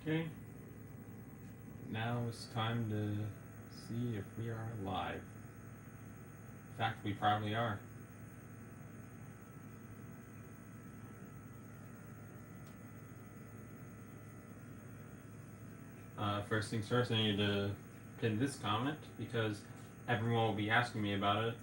Okay. Now it's time to see if we are live. In fact, we probably are. First things first, I need to pin this comment because everyone will be asking me about it.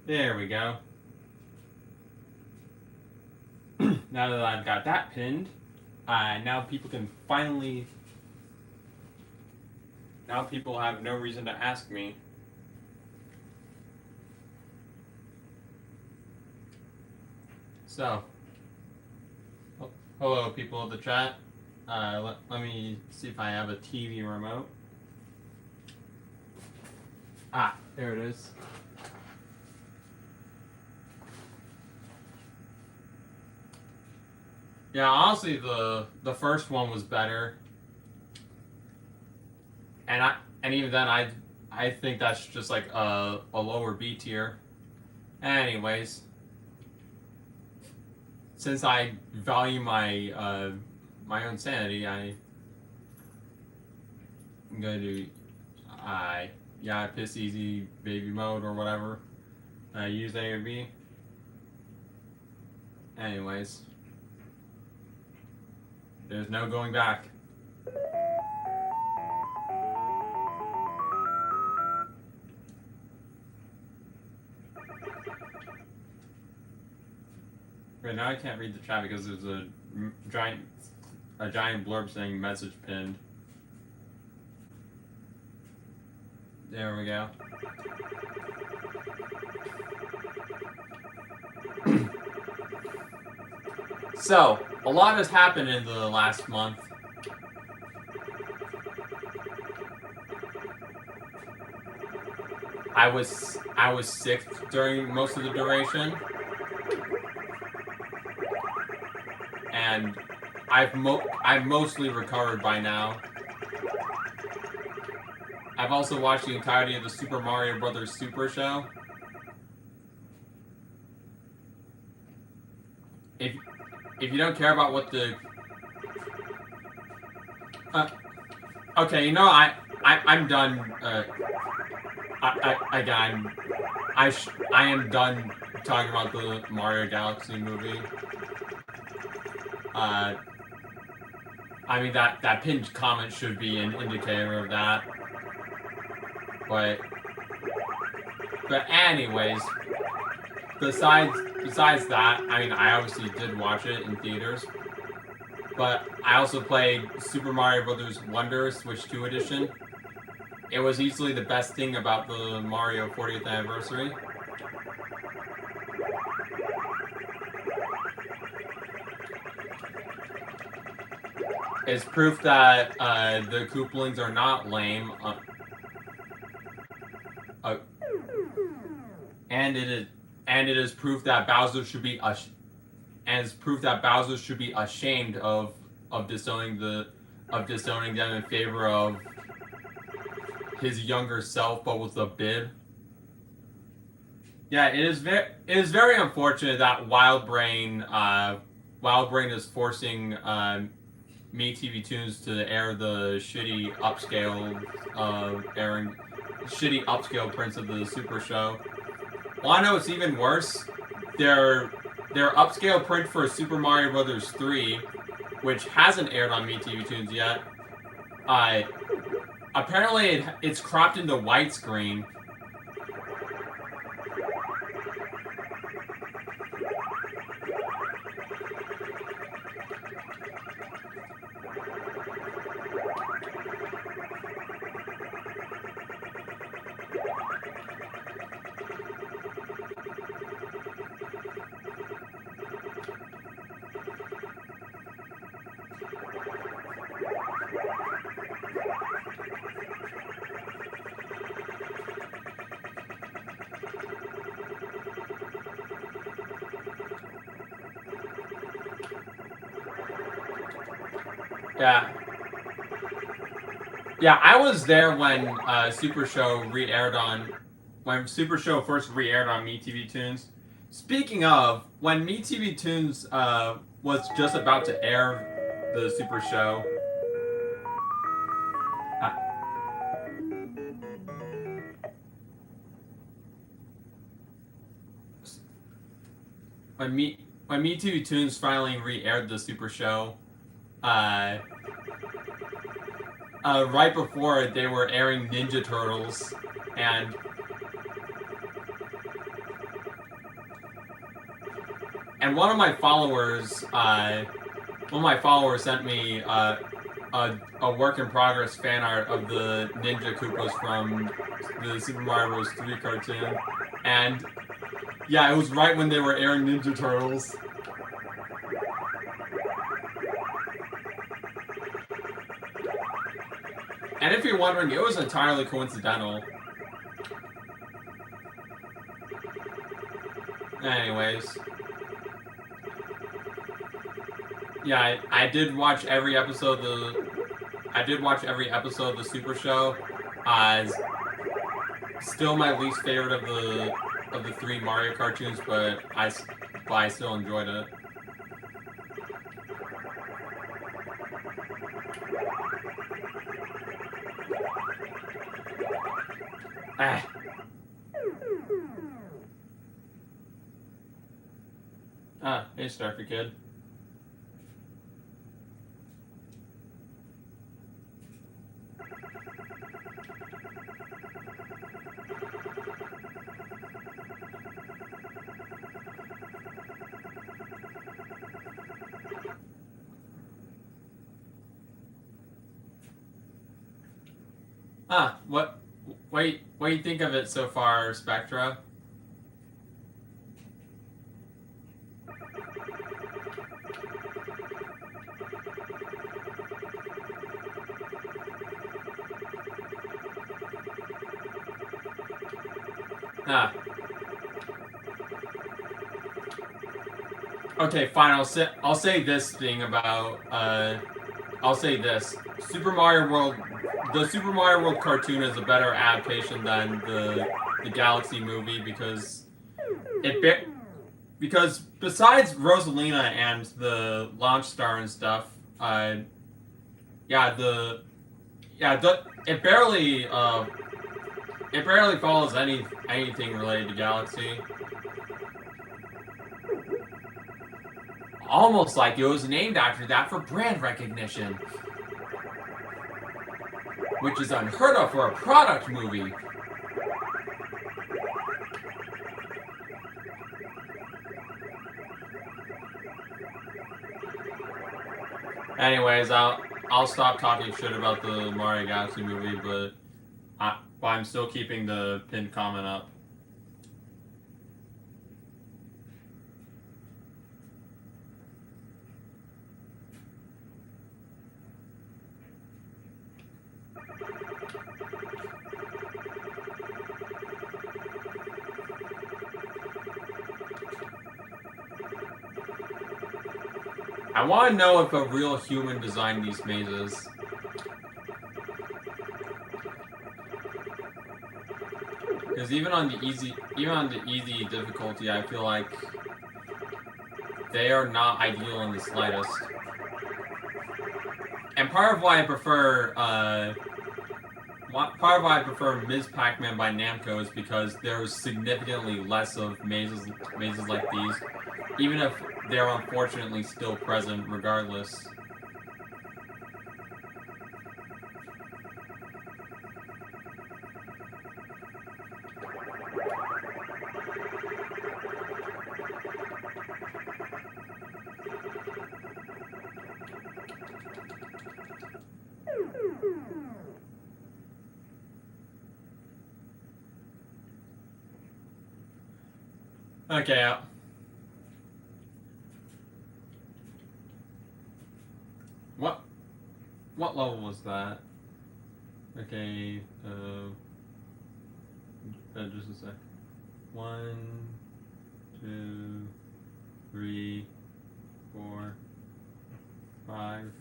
There we go. Now that I've got that pinned, now people can finally. Now people have no reason to ask me. So, hello people of the chat. Let me see if I have a TV remote. Ah, there it is. Yeah, honestly, the first one was better, and even then, I think that's just like a lower B tier. Anyways, since I value my my own sanity, I'm gonna do yeah, piss easy baby mode or whatever. Use A or B. Anyways. There's no going back. Right now I can't read the chat because there's a giant blurb saying message pinned. There we go. So, a lot has happened in the last month. I was sick during most of the duration, and I've mostly recovered by now. I've also watched the entirety of the Super Mario Brothers Super Show. If you don't care about what the okay, you know I'm done. I am done talking about the Mario Galaxy movie. I mean that pinned comment should be an indicator of that. But anyways, besides that, I mean, I obviously did watch it in theaters, but I also played Super Mario Brothers Wonder Switch 2 Edition. It was easily the best thing about the Mario 40th anniversary. It's proof that the Koopalings are not lame, and it is proof that Bowser should be ashamed of disowning them in favor of his younger self, but with a bib. Yeah, it is very unfortunate that Wildbrain is forcing Me TV Tunes to air the shitty upscale prints of the Super Show. Wanna know what's even worse? Their upscale print for Super Mario Brothers 3, which hasn't aired on Me TV Tunes yet, apparently it's cropped into widescreen. Yeah. Yeah, I was there when Super Show re-aired on when Super Show first re-aired on MeTV Tunes. Speaking of, when MeTV Tunes was just about to air the Super Show, uh, when Me when MeTV Tunes finally re-aired the Super Show, uh, right before they were airing Ninja Turtles, and one of my followers, sent me a work in progress fan art of the Ninja Koopas from the Super Mario Bros. 3 cartoon, and yeah, it was right when they were airing Ninja Turtles. And if you're wondering, it was entirely coincidental. Anyways. Yeah, I did watch every episode of the Super Show. Still my least favorite of the 3 Mario cartoons, but I still enjoyed it. Ah. Hey, Starfy Kid. What do you think of it so far, Spectra? Okay, fine. I'll say this thing about I'll say this. Super Mario World, the Super Mario World cartoon is a better adaptation than the Galaxy movie because because besides Rosalina and the launch star and stuff, it barely follows anything related to Galaxy. Almost like it was named after that for brand recognition, which is unheard of for a product movie. Anyways, I'll stop talking shit about the Mario Galaxy movie, but I'm still keeping the pinned comment up. I want to know if a real human designed these mazes. Because even on the easy difficulty, I feel like they are not ideal in the slightest. And part of why I prefer Ms. Pac-Man by Namco is because there's significantly less of mazes like these, even if they're unfortunately still present regardless. Okay. What level was that? Okay, just a sec. 1, 2, 3, 4, 5.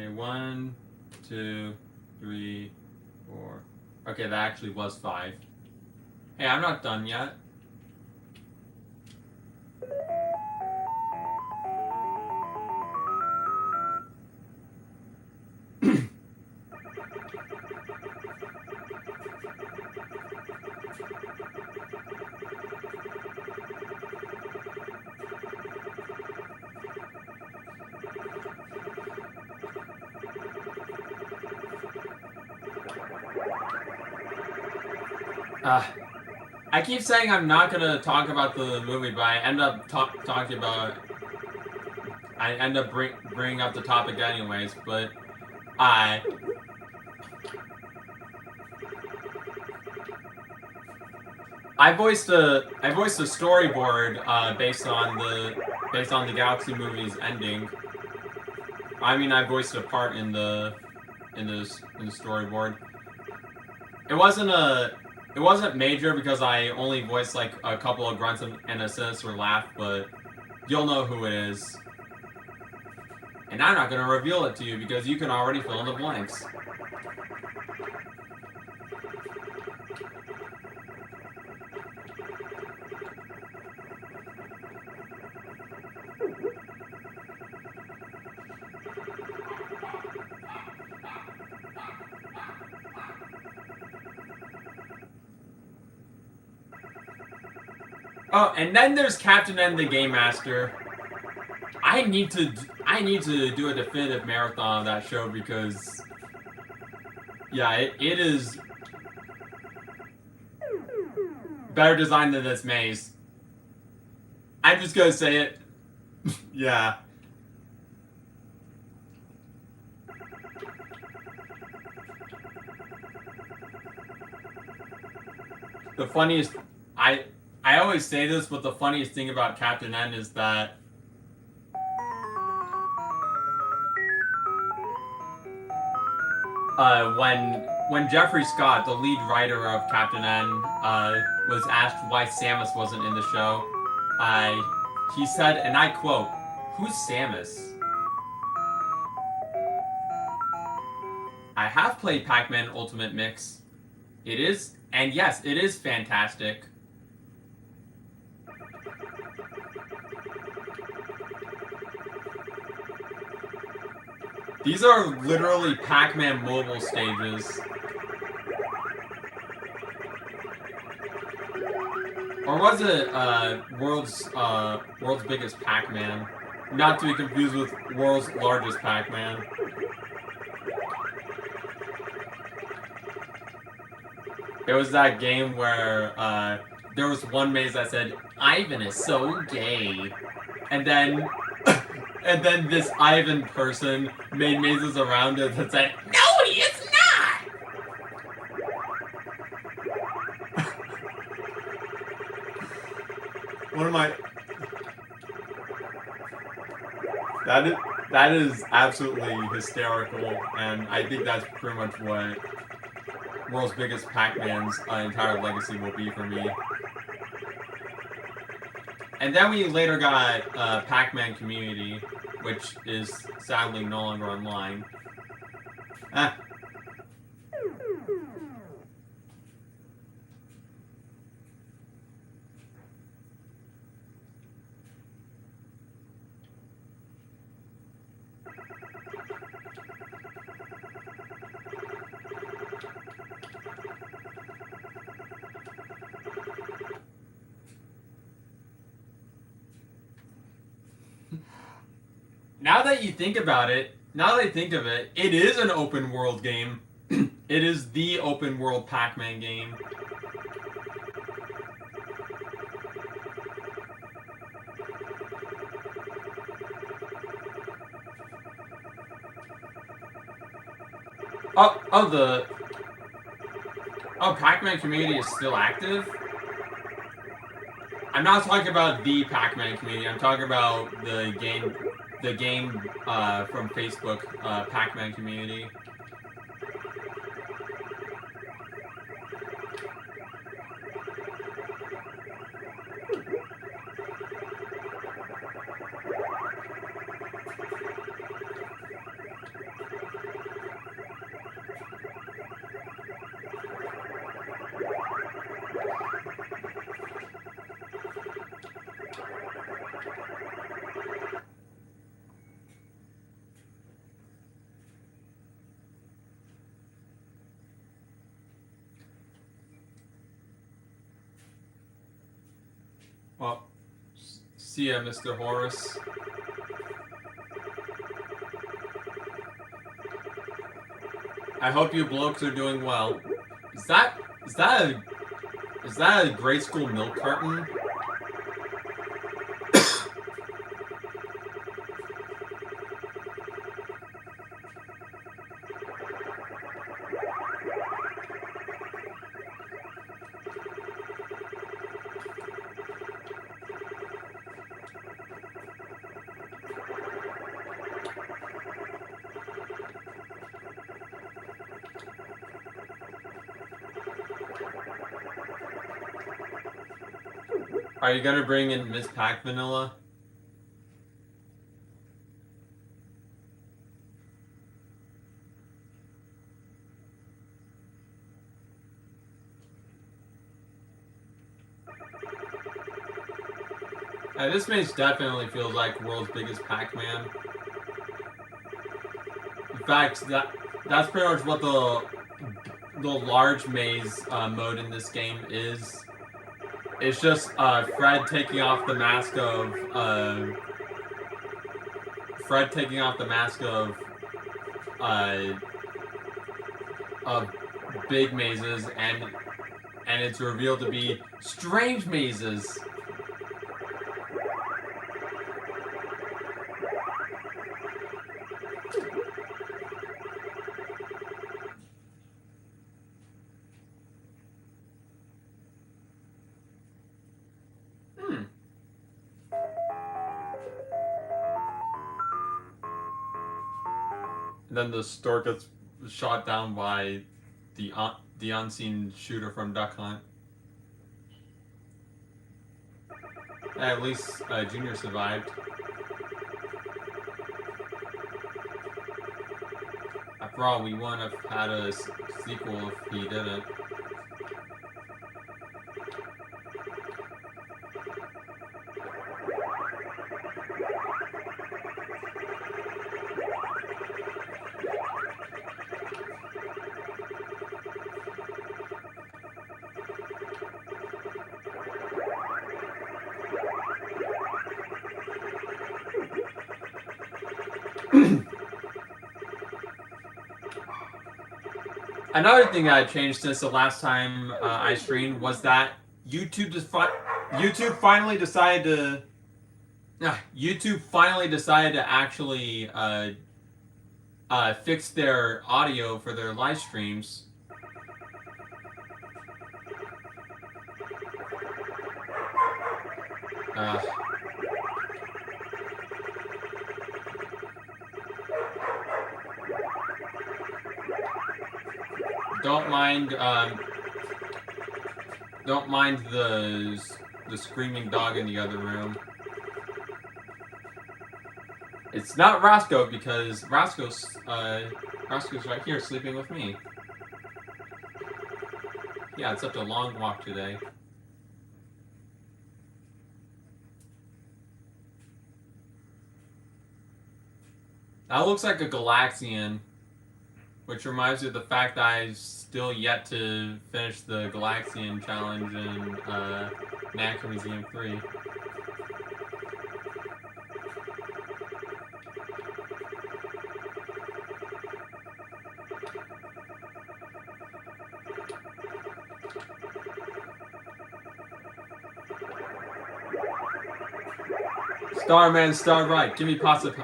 Okay, 1, 2, 3, 4. Okay, that actually was 5. Hey, I'm not done yet. I keep saying I'm not gonna talk about the movie, but I end up talking about. I end up bringing up the topic anyways. But I voiced a storyboard based on the Galaxy movie's ending. I mean, I voiced a part in the storyboard. It wasn't major because I only voiced like a couple of grunts and a sinister laugh, but you'll know who it is. And I'm not gonna reveal it to you because you can already fill in the blanks. Oh, and then there's Captain N the Game Master. I need to do a definitive marathon of that show because, yeah, it is better designed than this maze. I'm just gonna say it. Yeah. The funniest, I always say this, but the funniest thing about Captain N is that when Jeffrey Scott, the lead writer of Captain N, was asked why Samus wasn't in the show, he said, and I quote, "Who's Samus?" I have played Pac-Man Ultimate Mix. It is, and yes, it is fantastic. These are literally Pac-Man mobile stages. Or was it World's Biggest Pac-Man? Not to be confused with World's Largest Pac-Man. It was that game where there was one maze that said, "Ivan is so gay." And then and then this Ivan person made mazes around it that said, "No, he is not!" One of my... That is absolutely hysterical, and I think that's pretty much what World's Biggest Pac-Man's entire legacy will be for me. And then we later got Pac-Man Community, which is sadly no longer online. Now that you think about it, now that I think of it, it is an open world game. It is the open world Pac-Man game. Pac-Man Community is still active? I'm not talking about the Pac-Man Community, I'm talking about the game from Facebook, Pac-Man Community. Well, see ya, Mr. Horace. I hope you blokes are doing well. Is that a grade school milk carton? Are you gonna bring in Miss Pac Vanilla? This maze definitely feels like world's biggest Pac-Man. In fact, that's pretty much what the large maze mode in this game is. It's just Fred taking off the mask of big mazes, and it's revealed to be strange mazes. Then the store gets shot down by the unseen shooter from Duck Hunt. At least Junior survived. After all, we wouldn't have had a sequel if he didn't. Another thing that I changed since the last time I streamed was that YouTube finally decided to actually fix their audio for their live streams. Don't mind the screaming dog in the other room. It's not Roscoe because Roscoe's right here sleeping with me. Yeah, it's such a long walk today. That looks like a Galaxian. Which reminds me of the fact that I've still yet to finish the Galaxian challenge in Natural Museum 3. Starman, Star Right, give me pasta.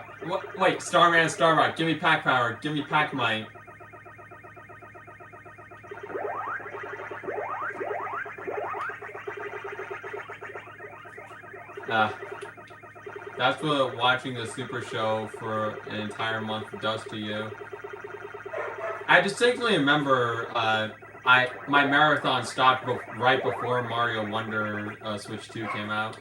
Wait, Starman, Star Right, give me Pac Power, give me Pac Might. That's what watching the Super Show for an entire month does to you. I distinctly remember my marathon stopped right before Mario Wonder Switch 2 came out.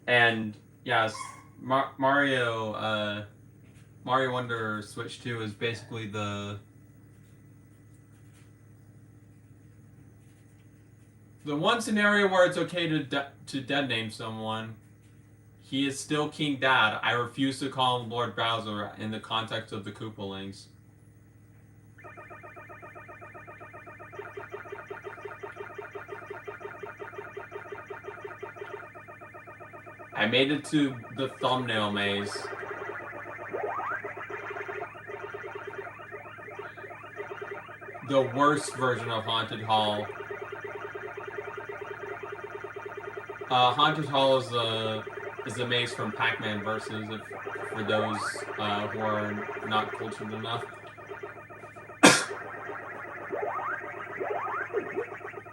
And yes, Mario Wonder Switch 2 is basically the one scenario where it's okay to dead name someone. He is still King Dad. I refuse to call him Lord Bowser in the context of the Koopalings. I made it to the thumbnail maze. The worst version of Haunted Hall. Haunted Hall is a maze from Pac-Man Versus, for those who are not cultured enough.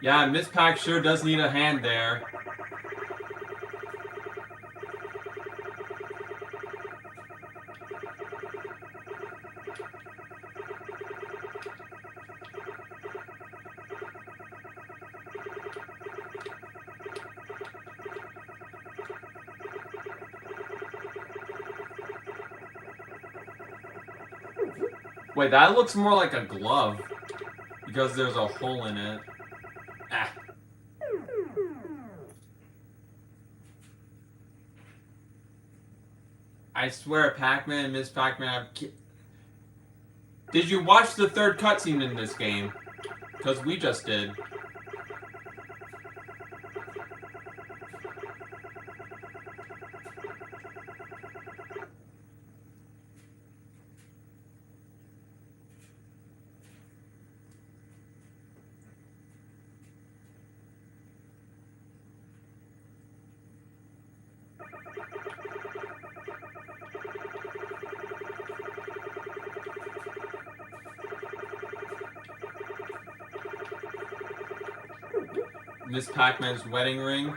Yeah, Miss Pac sure does need a hand there. Wait, that looks more like a glove because there's a hole in it. Ah. I swear, Pac-Man and Miss Pac-Man have... Did you watch the third cutscene in this game? Because we just did. Miss Pac-Man's wedding ring.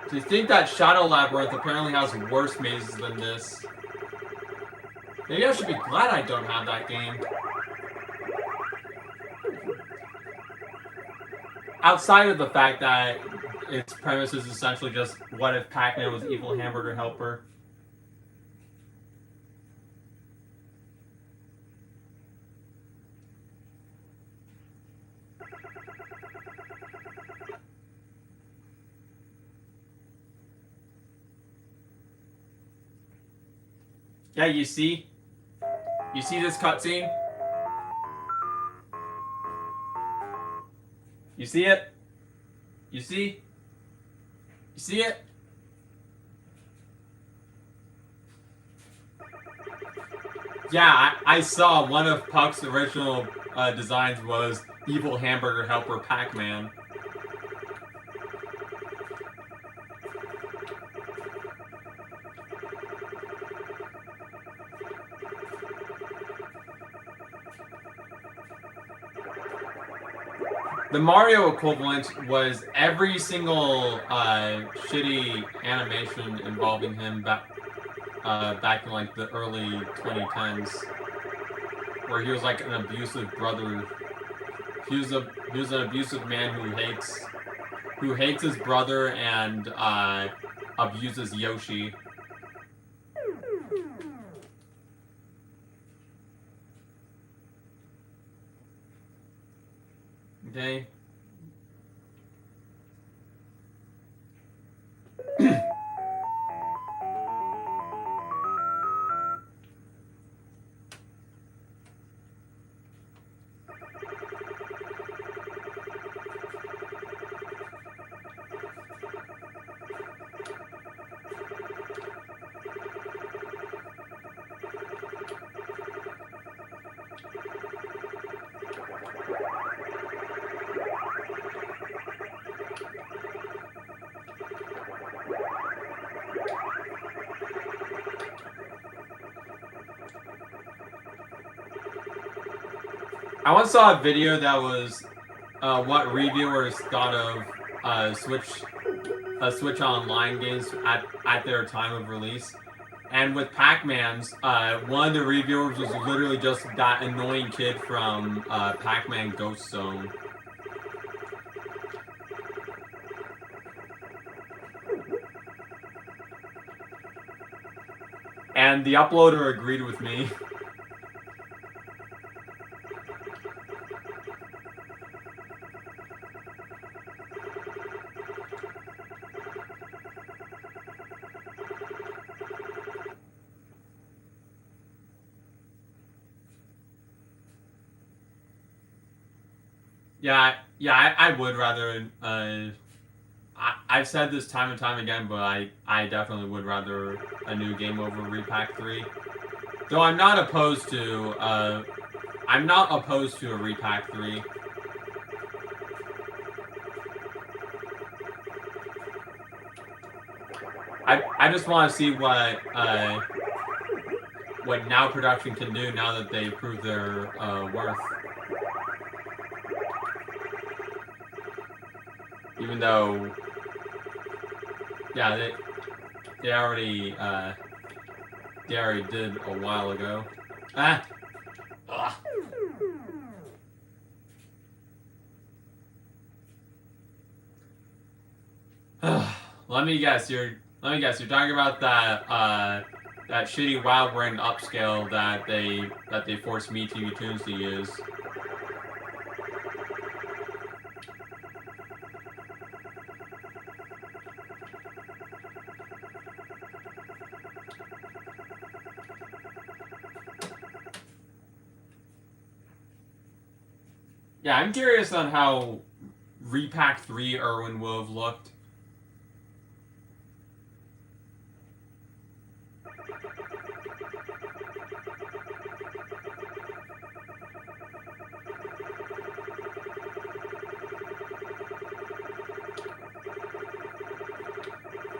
Do you think that Shadow Labyrinth apparently has worse mazes than this? Maybe I should be glad I don't have that game. Outside of the fact that its premise is essentially just, what if Pac-Man was evil hamburger helper? Yeah, you see? You see this cutscene? You see it? You see? You see it? Yeah, I saw one of Puck's original designs was evil hamburger helper Pac-Man. The Mario equivalent was every single shitty animation involving him back in like the early 2010s, where he was like an abusive brother. He was an abusive man who hates his brother and abuses Yoshi. Okay. I once saw a video that was what reviewers thought of Switch Online games at their time of release. And with Pac-Man's, one of the reviewers was literally just that annoying kid from Pac-Man Ghost Zone. And the uploader agreed with me. Yeah, I would rather. I've said this time and time again, but I definitely would rather a new game over Repack 3. Though I'm not opposed to a Repack 3. I just want to see what Now Production can do now that they proved their worth. Even though, yeah, they already did a while ago. Ah. Ugh. Let me guess. You're talking about that shitty Wild Brain upscale that they forced Me TV Tunes to use. Yeah, I'm curious on how Repack 3 Irwin will have looked.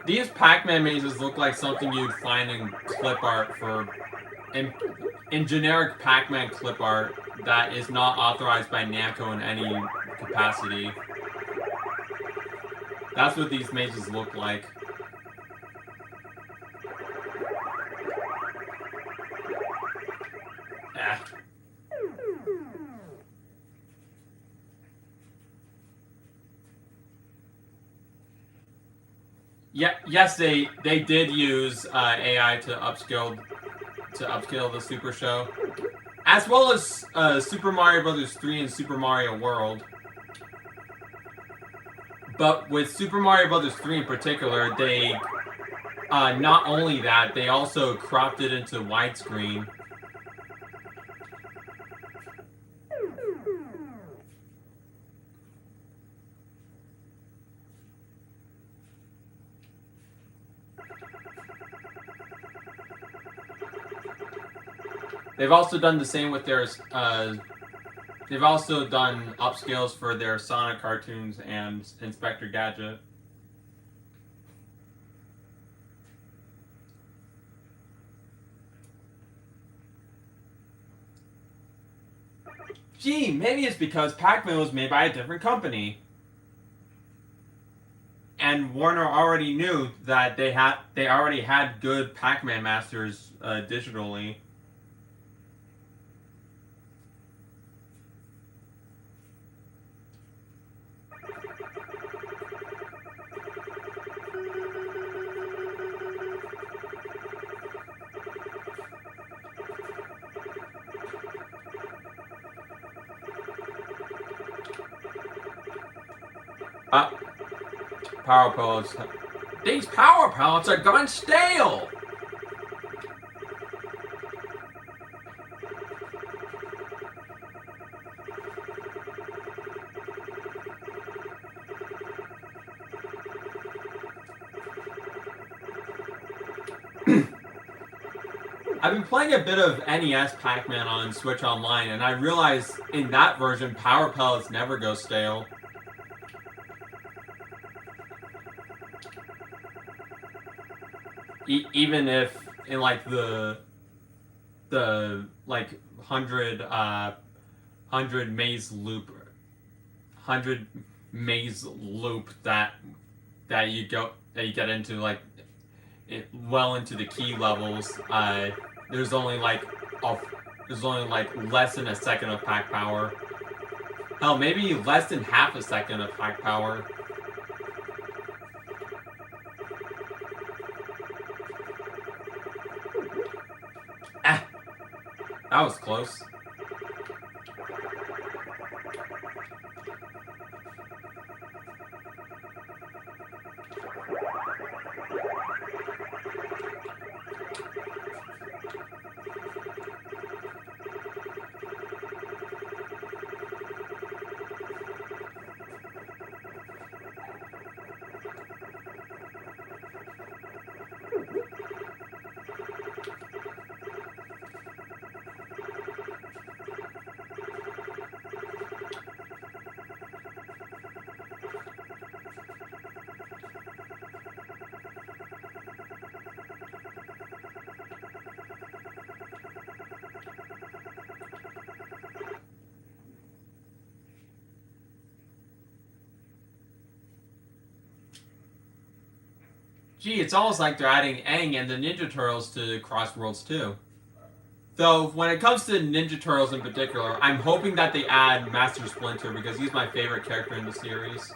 These Pac-Man mazes look like something you'd find in clip art in generic Pac-Man clip art that is not authorized by Namco in any capacity. That's what these mazes look like. Yeah, yes, they did use AI to upscale the Super Show, as well as Super Mario Bros. 3 and Super Mario World. But with Super Mario Bros. 3 in particular, they not only that, they also cropped it into widescreen. They've also done the same with their. They've also done upscales for their Sonic cartoons and Inspector Gadget. Gee, maybe it's because Pac-Man was made by a different company. And Warner already knew that they already had good Pac-Man masters digitally. Power pellets. These power pellets are gone stale! I've been playing a bit of NES Pac-Man on Switch Online, and I realized in that version, power pellets never go stale. Even if in like the like 100 maze loop that you get into like well into the key levels, there's only like less than a second of pack power. Hell, maybe less than half a second of pack power. That was close. Gee, it's almost like they're adding Aang and the Ninja Turtles to Cross Worlds too. Though, when it comes to Ninja Turtles in particular, I'm hoping that they add Master Splinter because he's my favorite character in the series.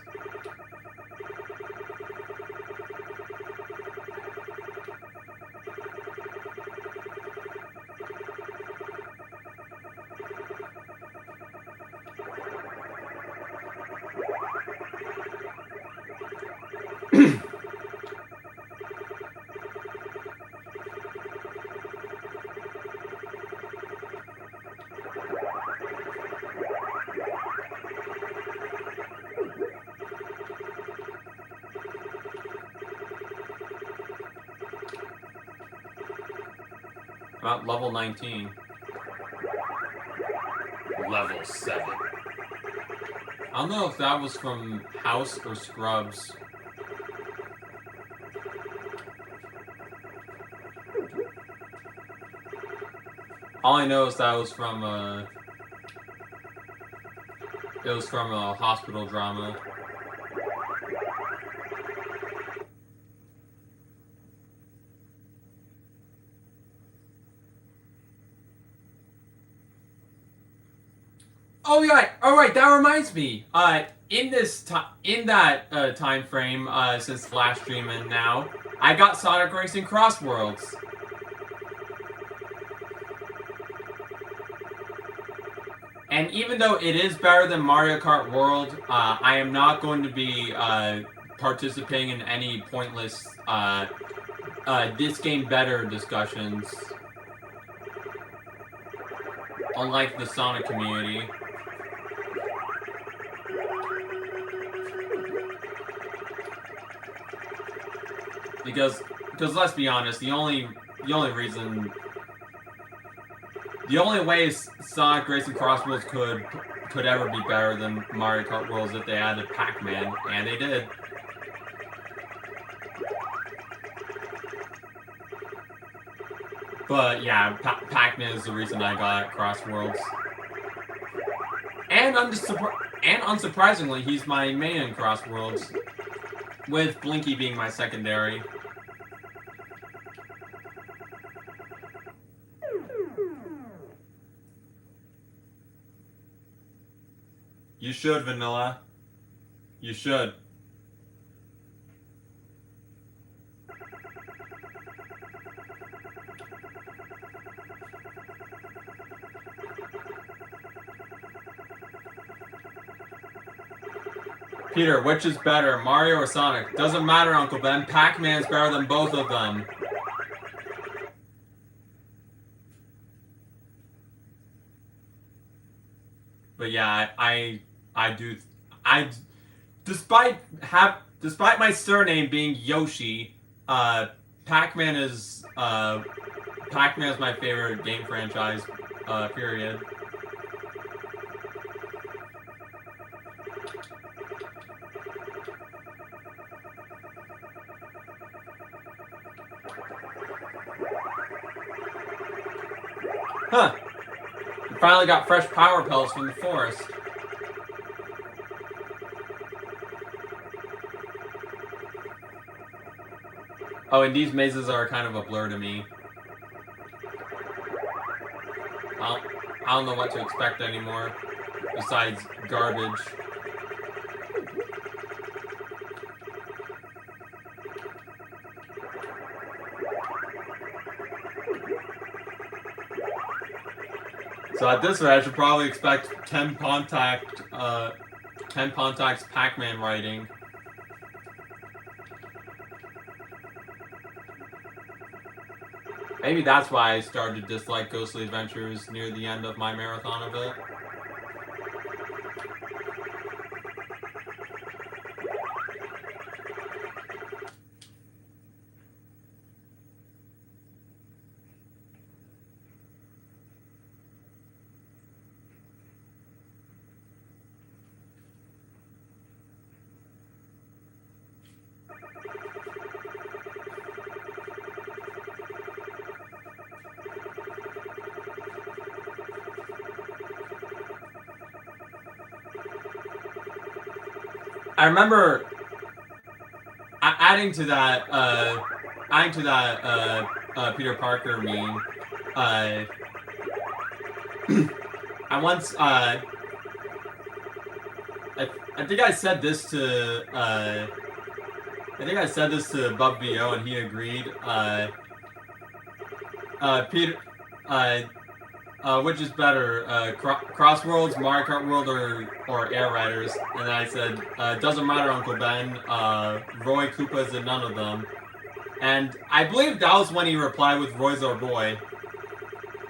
About level 19. Level 7. I don't know if that was from House or Scrubs. All I know is that it was from a hospital drama. Oh yeah, all right. That reminds me. In that time frame, since the last stream and now, I got Sonic Racing Cross Worlds. And even though it is better than Mario Kart World, I am not going to be participating in any pointless this game better discussions. Unlike the Sonic community. Because let's be honest, the only way Sonic Racing Cross Worlds could ever be better than Mario Kart World is if they added Pac-Man, and they did. But yeah, Pac-Man is the reason I got Cross Worlds. And unsurprisingly, he's my main in Cross Worlds, with Blinky being my secondary. You should, Vanilla. You should. Peter, which is better, Mario or Sonic? Doesn't matter, Uncle Ben. Pac-Man's better than both of them. But yeah, despite my surname being Yoshi, Pac-Man is my favorite game franchise, period. Huh. We finally got fresh power pellets from the forest. Oh, and these mazes are kind of a blur to me. I don't know what to expect anymore, besides garbage. So at this rate, I should probably expect Ken Pontack's Pac-Man writing. Maybe that's why I started to dislike Ghostly Adventures near the end of my marathon of it. I adding to that, Peter Parker meme, I once, I think I said this to, Bub VO and he agreed, Peter, which is better, Crossworlds, Mario Kart World, or Air Riders? And I said, doesn't matter, Uncle Ben, Roy Koopa's in none of them. And I believe that was when he replied with Roy's our boy.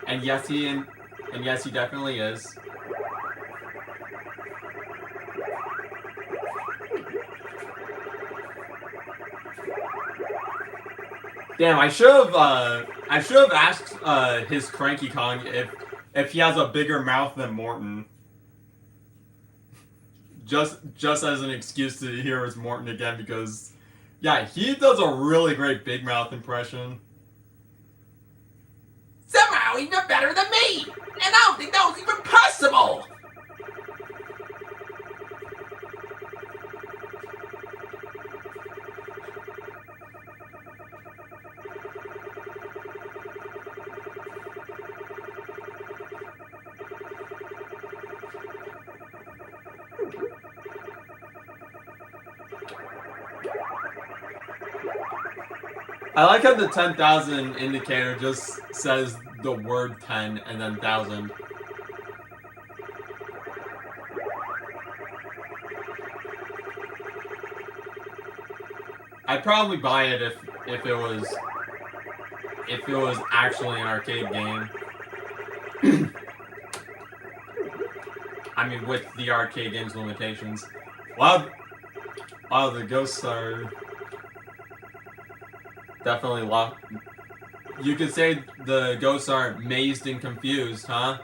And yes, he definitely is. Damn, I should have asked his Cranky Kong if he has a bigger mouth than Morton. Just as an excuse to hear his Morton again, because yeah, he does a really great big mouth impression. Somehow he's not better than me! And I don't think that was even possible! I like how the 10,000 indicator just says the word 10 and then 1,000. I'd probably buy it if it was actually an arcade game. I mean, with the arcade game's limitations. Wow, the ghosts are definitely locked. You could say the ghosts are mazed and confused, huh?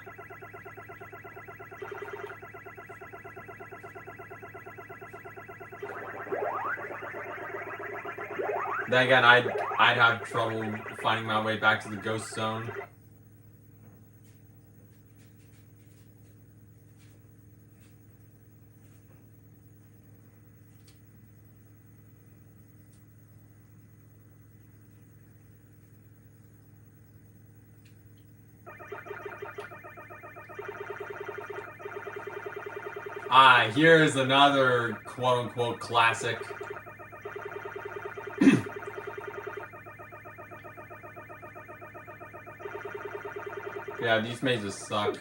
Then again, I'd have trouble finding my way back to the ghost zone. Ah, here's another quote-unquote classic. Yeah, these mazes suck.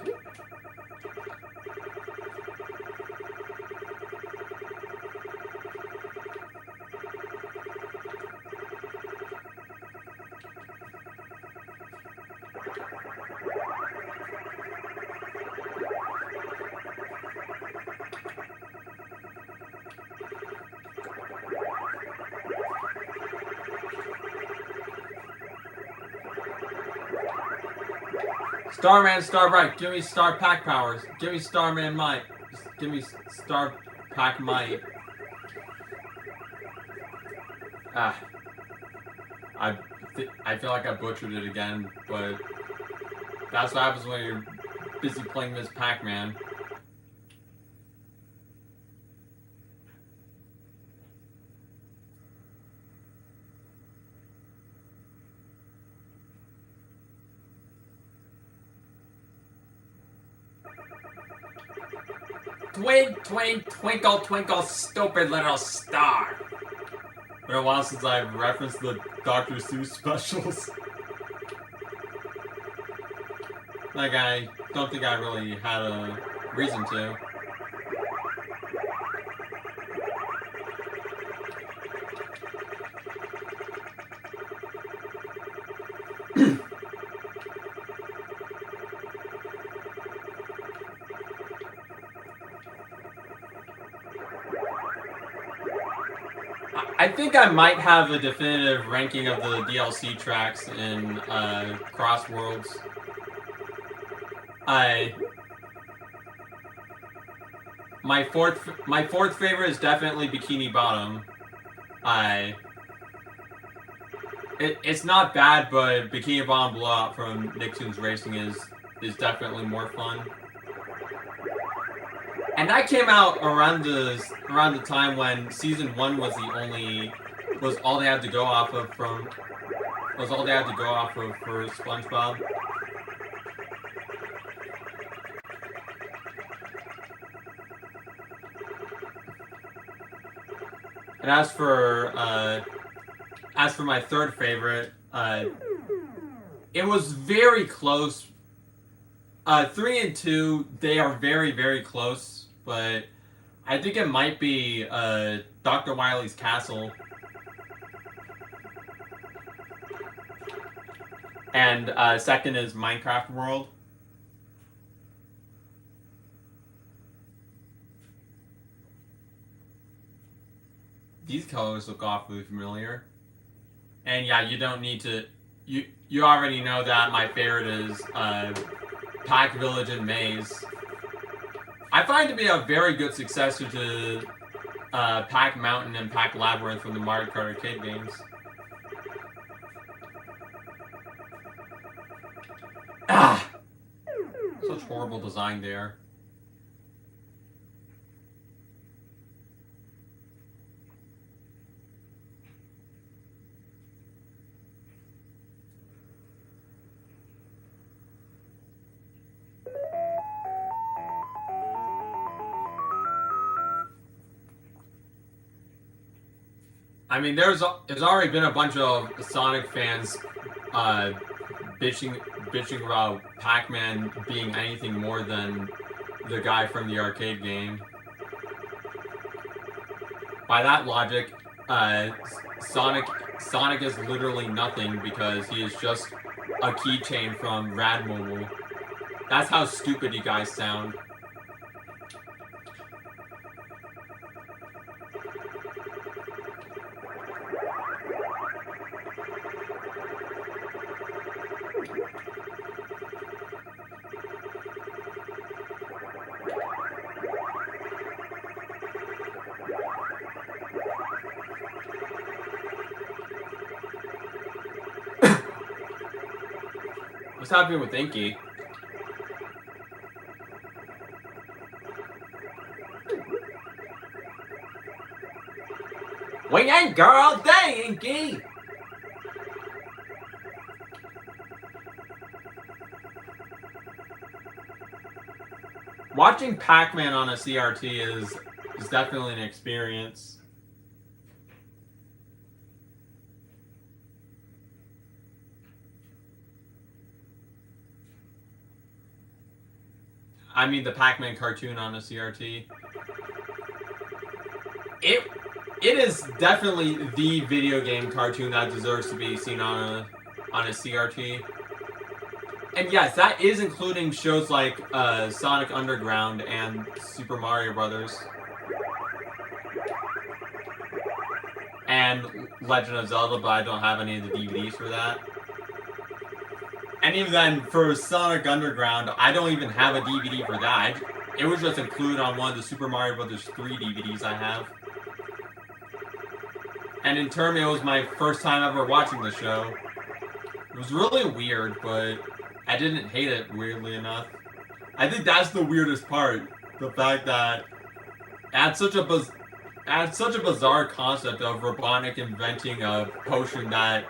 Starman, Starbright, give me Star Pack powers. Give me Starman Might. Give me Star Pack Might. Ah. I feel like I butchered it again, but that's what happens when you're busy playing this Pac-Man. Twink, twink, twinkle, twinkle, stupid little star. Been a while since I've referenced the Dr. Seuss specials. Like, I don't think I really had a reason to. I think I might have a definitive ranking of the DLC tracks in Crossworlds. My fourth favorite is definitely Bikini Bottom. It's not bad, but Bikini Bottom Blowout from Nicktoons Racing is definitely more fun. And that came out around the time when Season 1 was the only was all they had to go off of for SpongeBob. And as for my third favorite, it was very close. 3 and 2, they are very, very close, but I think it might be Dr. Wily's Castle. And second is Minecraft World. These colors look awfully familiar. And yeah, you don't need to... You already know that my favorite is Pac Village and Maze. I find it to be a very good successor to Pac Mountain and Pac Labyrinth from the Mario Kart arcade games. Ah! Such horrible design there. I mean, there's already been a bunch of Sonic fans bitching about Pac-Man being anything more than the guy from the arcade game. By that logic, Sonic is literally nothing because he is just a keychain from Rad Mobile. That's how stupid you guys sound. What's happening with Inky? We ain't girl all day, Inky! Watching Pac-Man on a CRT is definitely an experience. I mean the Pac-Man cartoon on a CRT. It is definitely the video game cartoon that deserves to be seen on a CRT. And yes, that is including shows like Sonic Underground and Super Mario Brothers. And Legend of Zelda, but I don't have any of the DVDs for that. And even then, for Sonic Underground, I don't even have a DVD for that. It was just included on one of the Super Mario Brothers 3 DVDs I have. And in turn, it was my first time ever watching the show. It was really weird, but I didn't hate it, weirdly enough. I think that's the weirdest part. The fact that it had such a bizarre concept of Robotnik inventing a potion that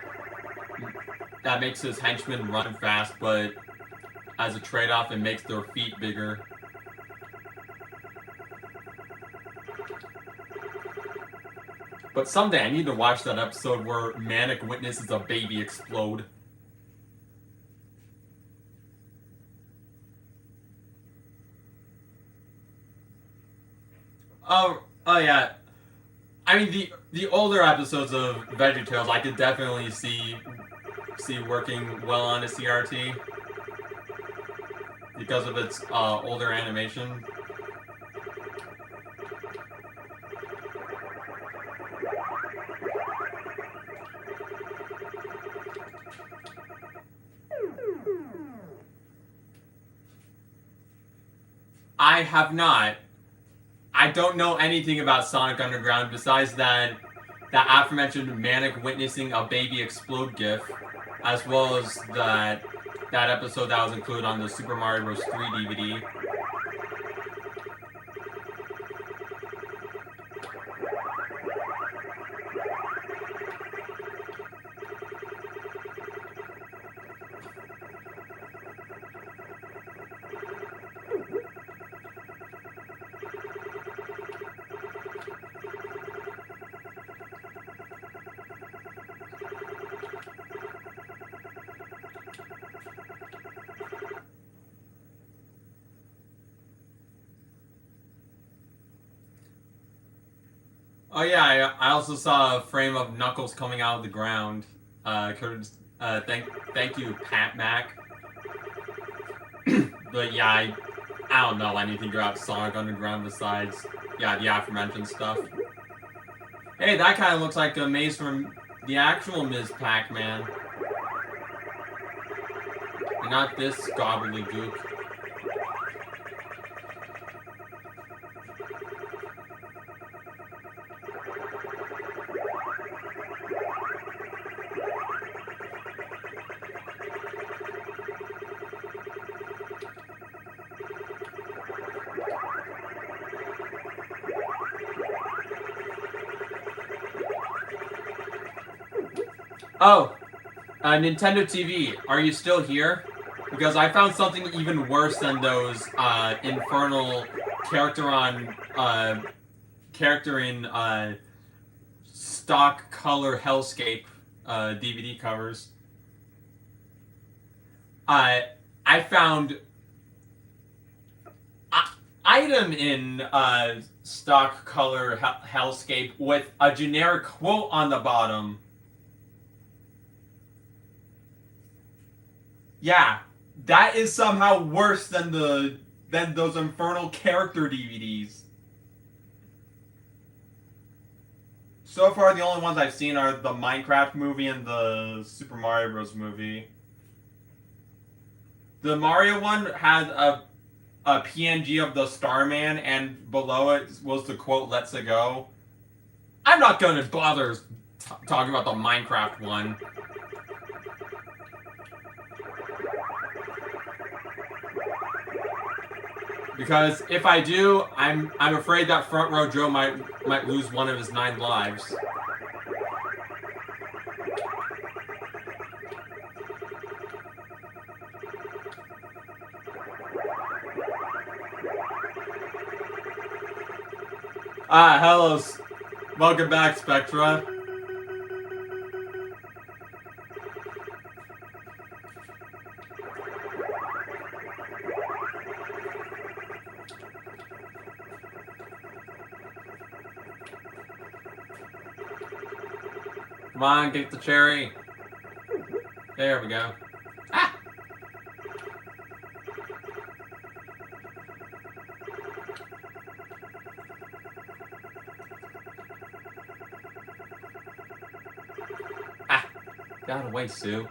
makes his henchmen run fast, but as a trade-off, it makes their feet bigger. But someday I need to watch that episode where Manic witnesses a baby explode. Oh yeah. I mean, the older episodes of VeggieTales I could definitely see working well on a CRT because of its older animation. I have not. I don't know anything about Sonic Underground besides that aforementioned Manic witnessing a baby explode gif, as well as that episode that was included on the Super Mario Bros. 3 DVD. Oh yeah, I also saw a frame of Knuckles coming out of the ground. Thank you, Pat Mac. But yeah, I don't know anything about Sonic Underground besides, yeah, the aforementioned stuff. Hey, that kind of looks like a maze from the actual Ms. Pac-Man. And not this gobbledygook. Oh, Nintendo TV, are you still here? Because I found something even worse than those infernal character in stock color hellscape DVD covers. I found item in stock color hellscape with a generic quote on the bottom. Yeah, that is somehow worse than those infernal character DVDs. So far, the only ones I've seen are the Minecraft movie and the Super Mario Bros. Movie. The Mario one had a PNG of the Starman, and below it was the quote, "Let's go." I'm not going to bother talking about the Minecraft one. Because if I do, I'm afraid that Front Row Joe might lose one of his 9 lives. Hello. Welcome back, Spectra. Come on, get the cherry. There we go. Ah! Get out of the way, Sue.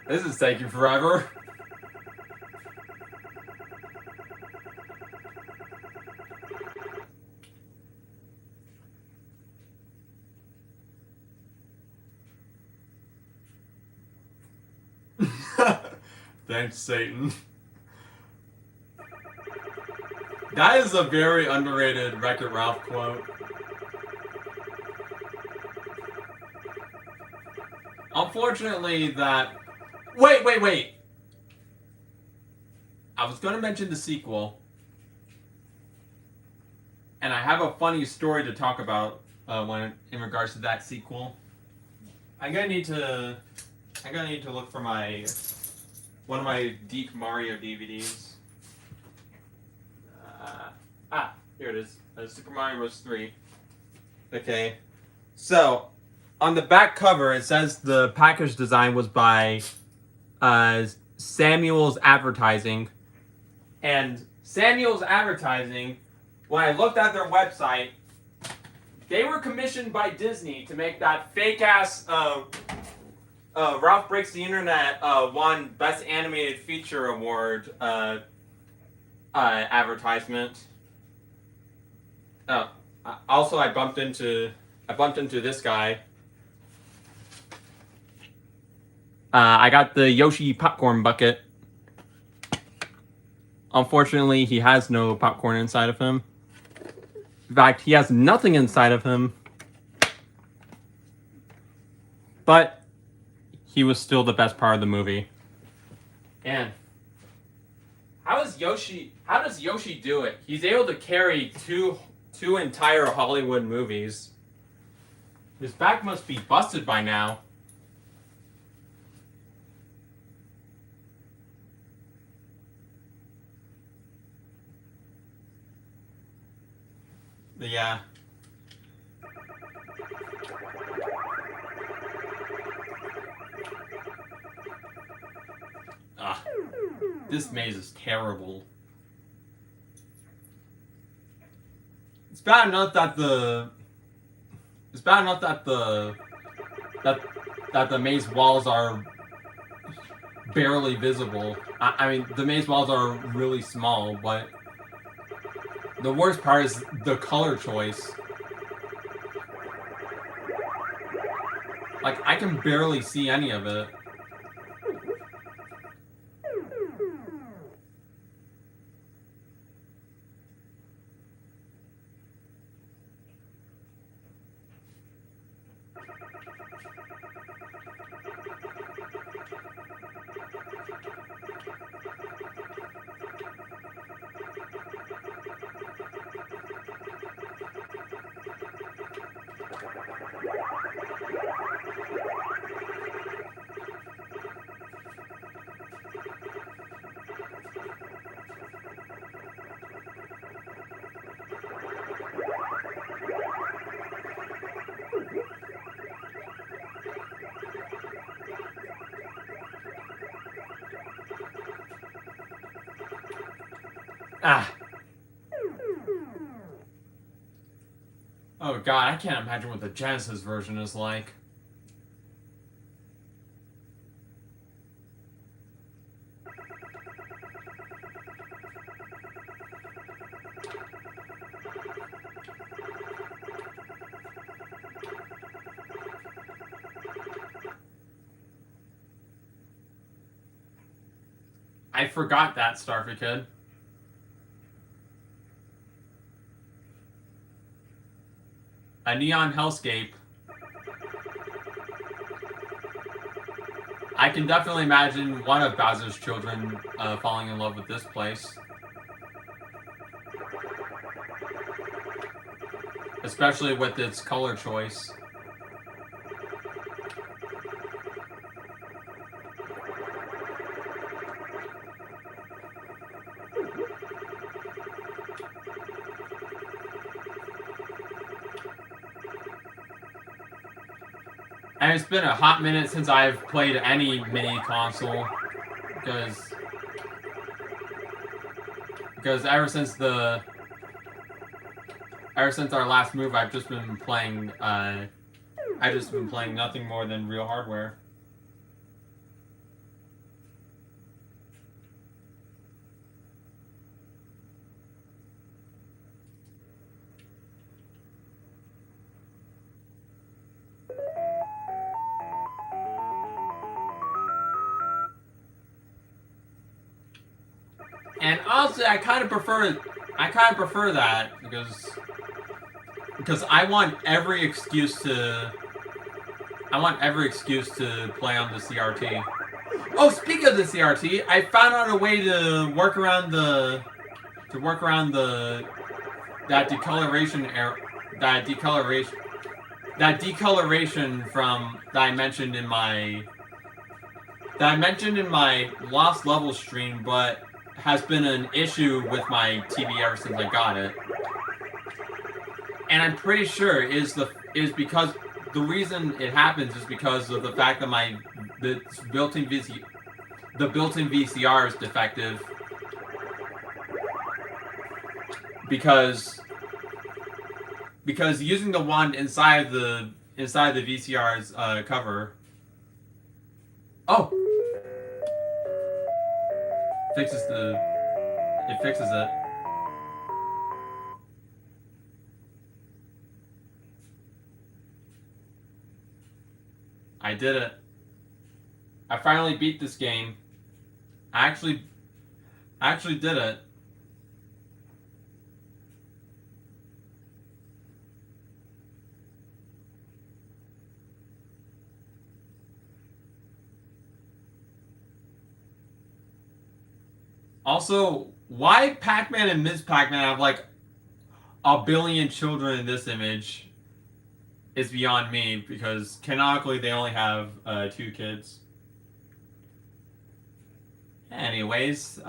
This is taking forever. Thanks, Satan. That is a very underrated Wreck-It Ralph quote. Unfortunately, that... Wait! I was going to mention the sequel. And I have a funny story to talk about in regards to that sequel. I'm gonna need to look for one of my Deep Mario DVDs. Here it is. Super Mario Bros. 3. Okay. So, on the back cover, it says the package design was by Samuel's Advertising. And Samuel's Advertising, when I looked at their website, they were commissioned by Disney to make that fake-ass Ralph Breaks the Internet won Best Animated Feature Award advertisement. Also, I bumped into this guy. I got the Yoshi popcorn bucket. Unfortunately, he has no popcorn inside of him. In fact, he has nothing inside of him. But he was still the best part of the movie. And how does Yoshi do it? He's able to carry two entire Hollywood movies. His back must be busted by now. Yeah. Ah, this maze is terrible. It's bad enough that the maze walls are barely visible. I mean, the maze walls are really small, but the worst part is the color choice. Like, I can barely see any of it. Ah. Oh god, I can't imagine what the Genesis version is like. I forgot that, Starfy Kid. A neon hellscape. I can definitely imagine one of Bowser's children falling in love with this place. Especially with its color choice. And it's been a hot minute since I've played any mini console, because ever since our last move, I've just been playing nothing more than real hardware. And honestly, I kind of prefer that because I want every excuse to play on the CRT. Oh, speaking of the CRT, I found out a way to work around that decoloration from that I mentioned in my Lost Level stream, but has been an issue with my TV ever since I got it. And I'm pretty sure is because the reason it happens is because of the fact that the built-in VCR is defective. Because using the wand inside the VCR's cover. Oh. It fixes it. I did it. I finally beat this game. I actually did it. Also, why Pac-Man and Ms. Pac-Man have like a billion children in this image is beyond me, because canonically they only have 2 kids. Anyways,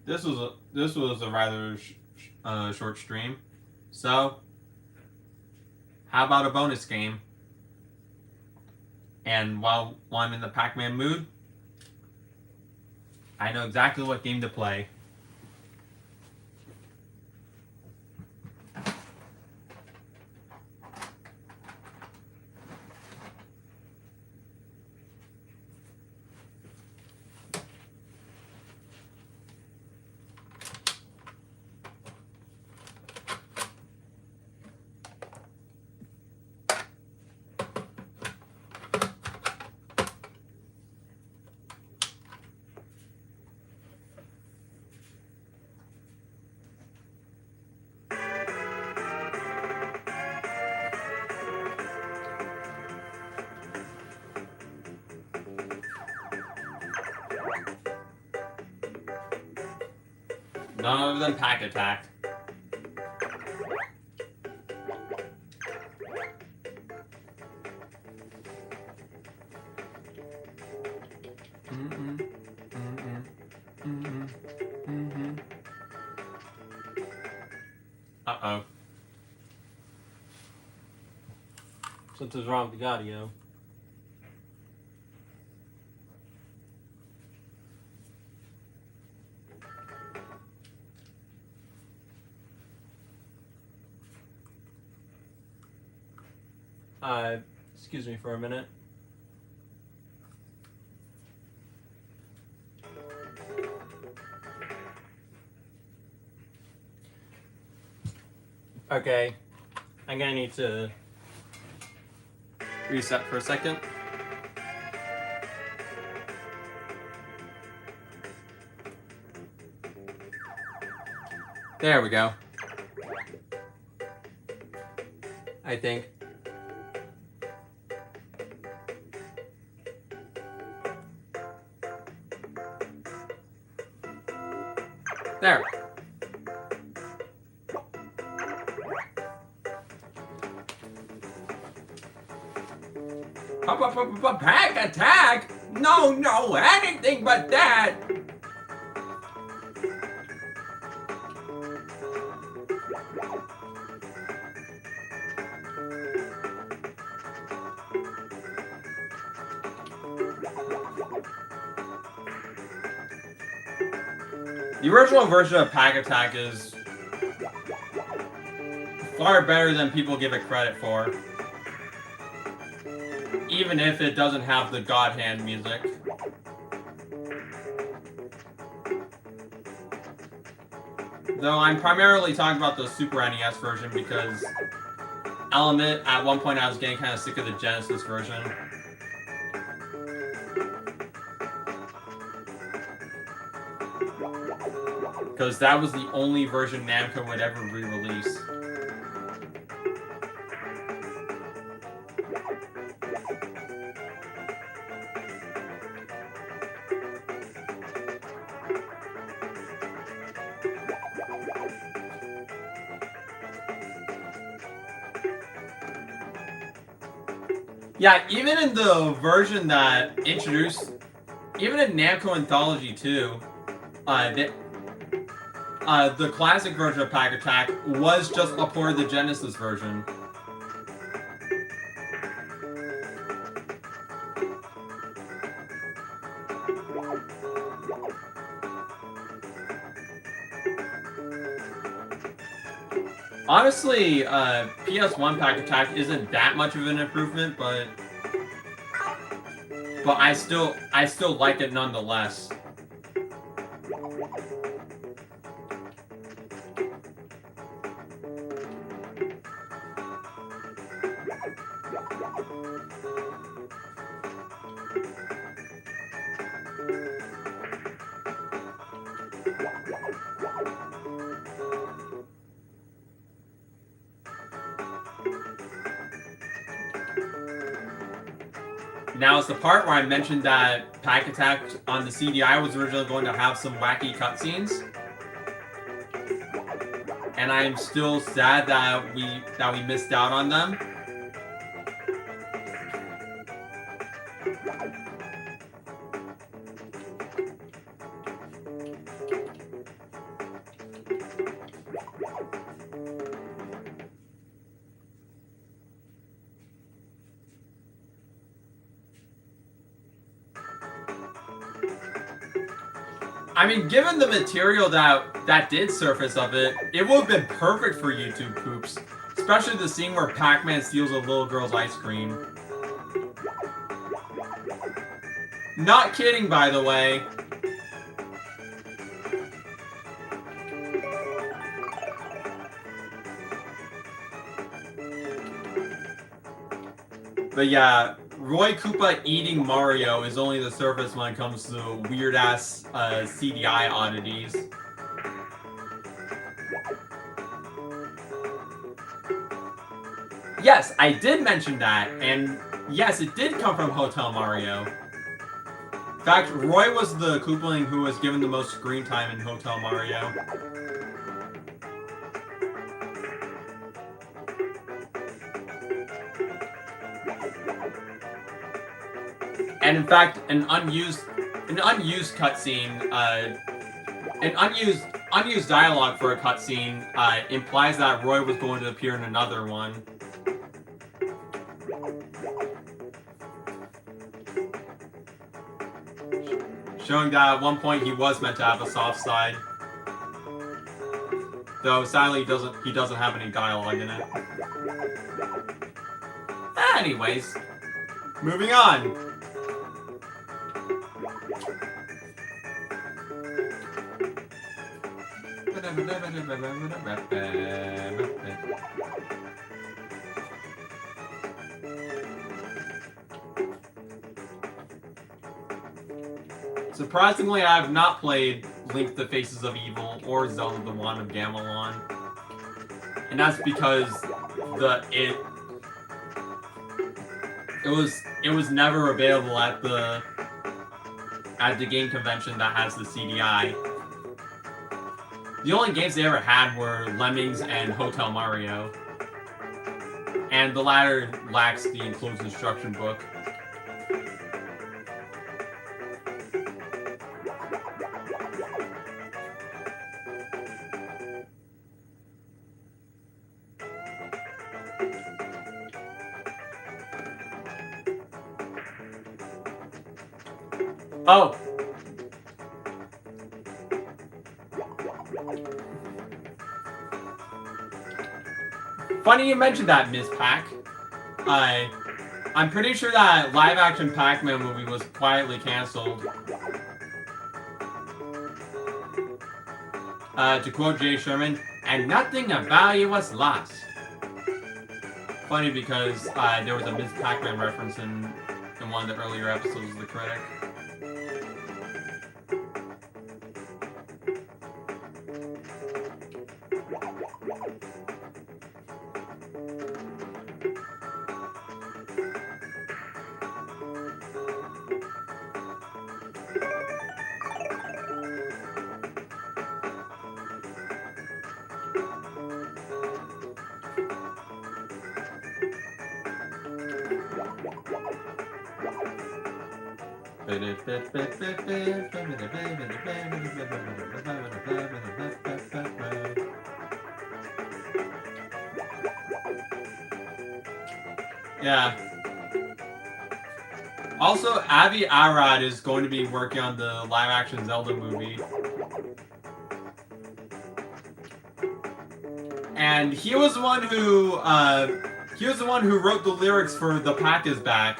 this was a rather short stream, so how about a bonus game? And while I'm in the Pac-Man mood, I know exactly what game to play. None other than Pac-Attack. Uh-oh. Something's wrong with the audio. Excuse me for a minute. Okay, I'm gonna need to Reset for a second. There we go. I think. There. Pac-Attack? No, anything but that. The original version of Pac-Attack is far better than people give it credit for. Even if it doesn't have the God Hand music. Though I'm primarily talking about the Super NES version because I'll admit, at one point I was getting kind of sick of the Genesis version. Because that was the only version Namco would ever re-release. Yeah, even in the version that introduced, even in Namco Anthology 2, the classic version of Pac-Attack was just a port of the Genesis version. Honestly, PS1 Pac-Attack isn't that much of an improvement, but I still like it nonetheless. Now it's the part where I mentioned that Pac-Attack on the CDI was originally going to have some wacky cutscenes. And I am still sad that we missed out on them. I mean, given the material that did surface of it, it would have been perfect for YouTube poops. Especially the scene where Pac-Man steals a little girl's ice cream. Not kidding, by the way. But yeah, Roy Koopa eating Mario is only the surface when it comes to weird-ass CDI oddities. Yes, I did mention that, and yes, it did come from Hotel Mario. In fact, Roy was the Koopaling who was given the most screen time in Hotel Mario. And in fact, an unused cutscene, an unused dialogue for a cutscene implies that Roy was going to appear in another one. Showing that at one point he was meant to have a soft side. Though sadly he doesn't have any dialogue in it. Anyways, moving on. Surprisingly, I have not played Link: The Faces of Evil or Zelda: The Wand of Gamelon, and that's because it was never available at the game convention that has the CDI. The only games they ever had were Lemmings and Hotel Mario, and the latter lacks the enclosed instruction book. Oh! Funny you mentioned that, Ms. Pac. I'm pretty sure that live-action Pac-Man movie was quietly cancelled. To quote Jay Sherman, and nothing of value was lost. Funny because there was a Ms. Pac-Man reference in one of the earlier episodes of The Critic. Yeah. Also, Avi Arad is going to be working on the live-action Zelda movie. And he was the one who wrote the lyrics for The Pack is Back.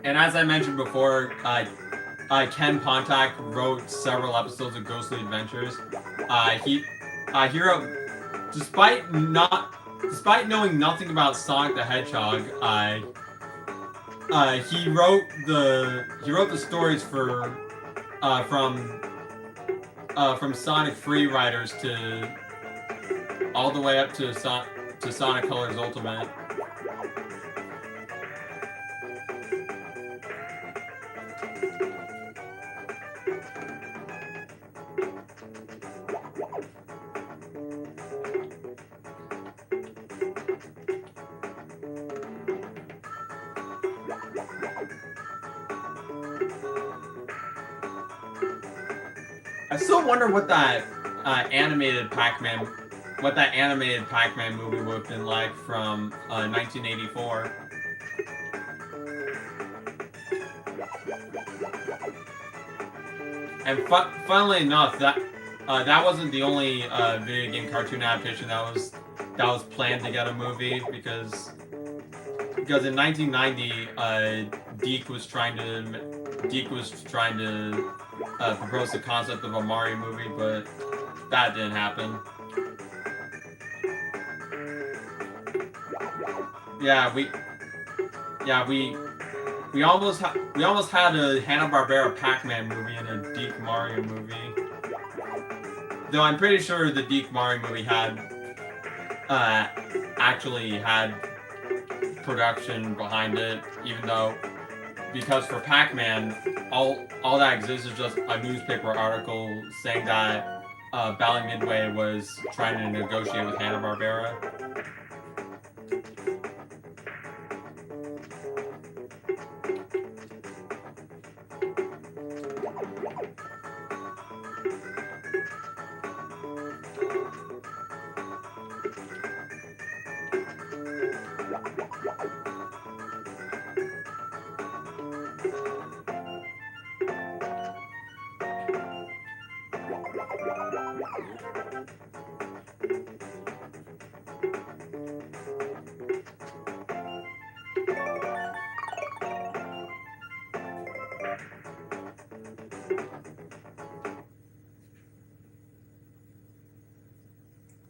And as I mentioned before, Ken Pontac wrote several episodes of Ghostly Adventures. He wrote, despite knowing nothing about Sonic the Hedgehog, he wrote the stories for from Sonic Free Riders to all the way up to Sonic Colors Ultimate. I still wonder what that animated Pac-Man movie would have been like from 1984. And funnily enough, that wasn't the only video game cartoon adaptation that was planned to get a movie because in 1990, Deke was trying to propose the concept of a Mario movie, but that didn't happen. We almost had a Hanna-Barbera Pac-Man movie and a Deke Mario movie. Though I'm pretty sure the Deke Mario movie actually had production behind it, even though, because for Pac-Man, all that exists is just a newspaper article saying that Bally Midway was trying to negotiate with Hanna-Barbera.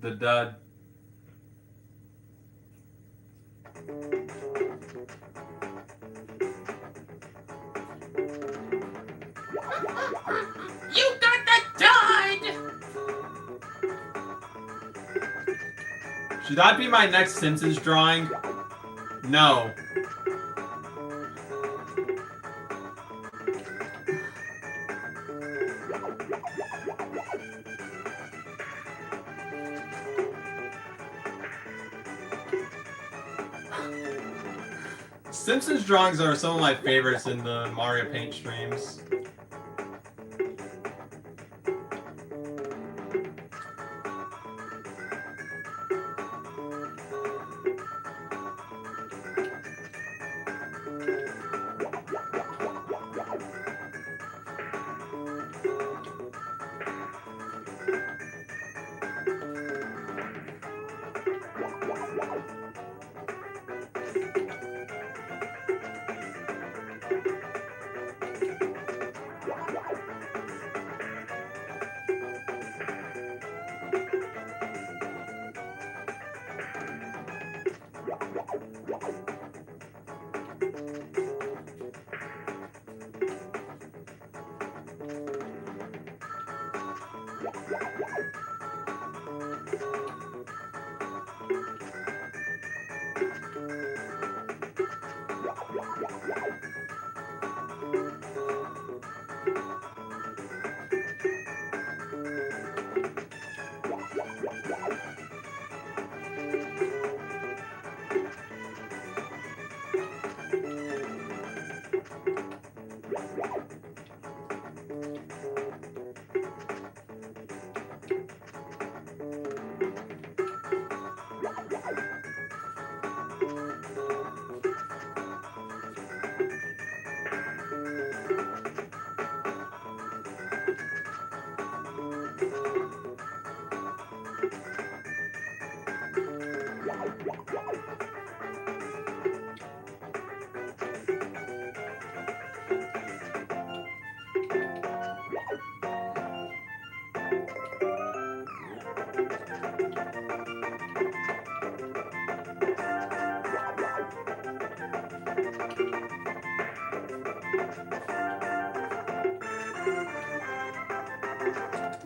The dud. You got the dud! Should that be my next Simpsons drawing? No. Simpsons drawings are some of my favorites in the Mario Paint streams.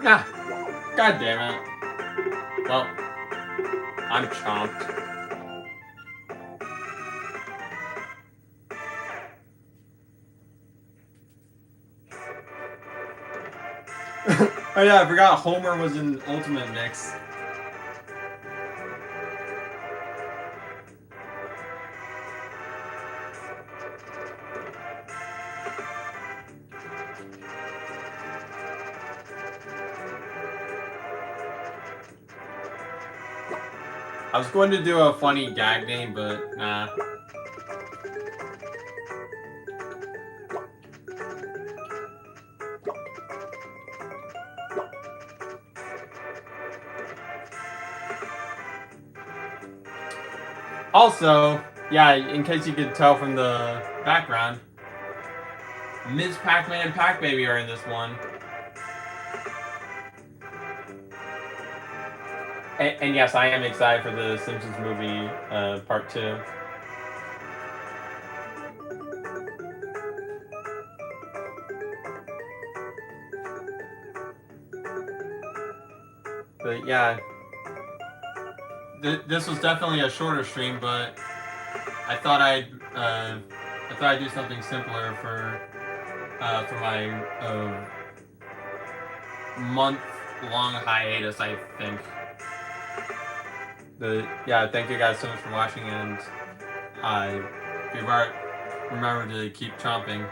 Ah, god damn it. Well, I'm chomped. Oh yeah, I forgot Homer was in Ultimate Mix. I was going to do a funny gag name, but nah. Also, yeah, in case you could tell from the background, Ms. Pac-Man and Pac-Baby are in this one. And yes, I am excited for the Simpsons movie, part 2. But yeah, this was definitely a shorter stream, but I thought I'd do something simpler for my month-long hiatus, I think. But yeah, thank you guys so much for watching, and remember to keep chomping.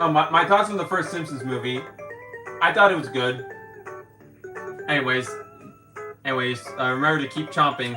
My thoughts on the first Simpsons movie. I thought it was good. Anyways, remember to keep chomping.